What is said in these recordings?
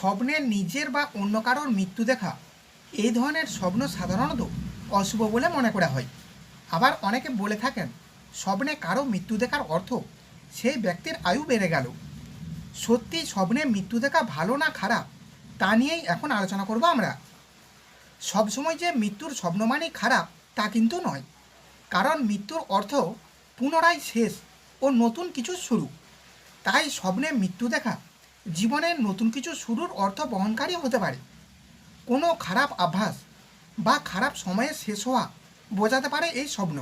স্বপ্নে নিজের বা অন্য কারোর মৃত্যু দেখা এই ধরনের স্বপ্ন সাধারণত অশুভ বলে মনে করা হয়। আবার অনেকে বলে থাকেন স্বপ্নে কারো মৃত্যু দেখার অর্থ সেই ব্যক্তির আয়ু বেড়ে গেল। সত্যি স্বপ্নে মৃত্যু দেখা ভালো না খারাপ তা নিয়েই এখন আলোচনা করব আমরা। সবসময় যে মৃত্যুর স্বপ্ন মানেই খারাপ তা কিন্তু নয়, কারণ মৃত্যুর অর্থ পুনরায় শেষ ও নতুন কিছু শুরু। তাই স্বপ্নে মৃত্যু দেখা জীবনের নতুন কিছু শুরুর অর্থ বহনকারী হতে পারে। কোনো খারাপ অভ্যাস বা খারাপ সময়ে শেষ হওয়া বোঝাতে পারে এই স্বপ্ন।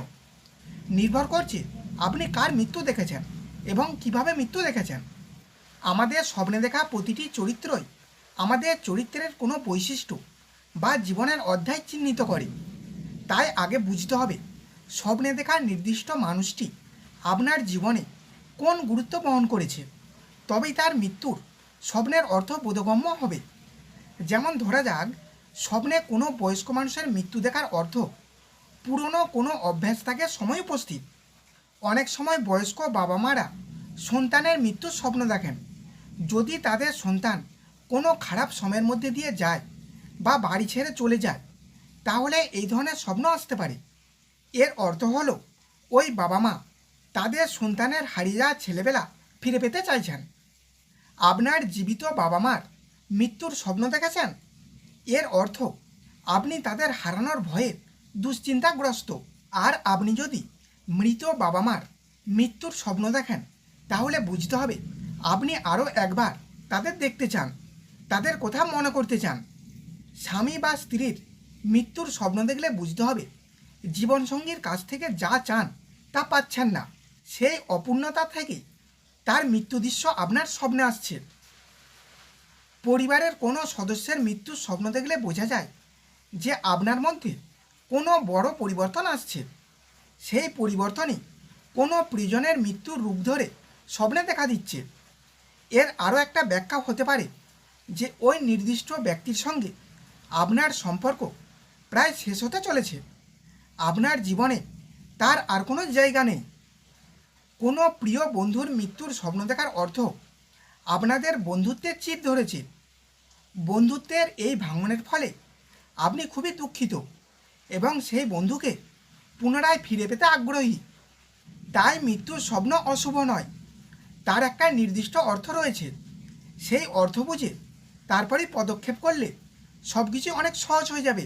নির্ভর করছে আপনি কার মৃত্যু দেখেছেন এবং কিভাবে মৃত্যু দেখেছেন। আমাদের স্বপ্নে দেখা প্রতিটি চরিত্রই আমাদের চরিত্রের কোনো বৈশিষ্ট্য বা জীবনের অধ্যায় চিহ্নিত করে। তাই আগে বুঝতে হবে স্বপ্নে দেখা নির্দিষ্ট মানুষটি আপনার জীবনে কোন গুরুত্ব বহন করেছে, তবেই তার মৃত্যুর স্বপ্নের অর্থ বোধগম্য হবে। যেমন ধরা যাক, স্বপ্নে কোনো বয়স্ক মানুষের মৃত্যু দেখার অর্থ পুরনো কোনো অভ্যাস থাকে সময় উপস্থিত। অনেক সময় বয়স্ক বাবা মারা সন্তানের মৃত্যুর স্বপ্ন দেখেন। যদি তাদের সন্তান কোনো খারাপ সময়ের মধ্যে দিয়ে যায় বা বাড়ি ছেড়ে চলে যায়, তাহলে এই ধরনের স্বপ্ন আসতে পারে। এর অর্থ হলো ওই বাবা মা তাদের সন্তানের হারিয়ে যাওয়া ছেলেবেলা ফিরে পেতে চাইছেন। আপনার জীবিত বাবা মার মৃত্যুর স্বপ্ন দেখেছেন, এর অর্থ আপনি তাদের হারানোর ভয়ে দুশ্চিন্তাগ্রস্ত। আর আপনি যদি মৃত বাবা মার মৃত্যুর স্বপ্ন দেখেন, তাহলে বুঝতে হবে আপনি আরও একবার তাদের দেখতে চান, তাদের কথা মনে করতে চান। স্বামী বা স্ত্রীর মৃত্যুর স্বপ্ন দেখলে বুঝতে হবে জীবনসঙ্গীর কাছ থেকে যা চান তা পাচ্ছেন না। সেই অপূর্ণতা থেকে তার মৃত্যু দৃশ্য আপনার স্বপ্নে আসছে। পরিবারের কোনো সদস্যের মৃত্যুর স্বপ্ন দেখলে বোঝা যায় যে আপনার মধ্যে কোনো বড় পরিবর্তন আসছে। সেই পরিবর্তনই কোনো প্রিয়জনের মৃত্যুর রূপ ধরে স্বপ্নে দেখা দিচ্ছে। এর আরও একটা ব্যাখ্যা হতে পারে যে ওই নির্দিষ্ট ব্যক্তির সঙ্গে আপনার সম্পর্ক প্রায় শেষ হতে চলেছে। আপনার জীবনে তার আর কোনো জায়গা নেই। কোনো প্রিয় বন্ধুর মৃত্যুর স্বপ্ন দেখার অর্থ আপনাদের বন্ধুত্বের চির ধরেছে। বন্ধুত্বের এই ভাঙনের ফলে আপনি খুবই দুঃখিত এবং সেই বন্ধুকে পুনরায় ফিরে পেতে আগ্রহী। তাই মৃত্যুর স্বপ্ন অশুভ নয়, তার একটা নির্দিষ্ট অর্থ রয়েছে। সেই অর্থ বুঝে তারপরেই পদক্ষেপ করলে সব কিছু অনেক সহজ হয়ে যাবে।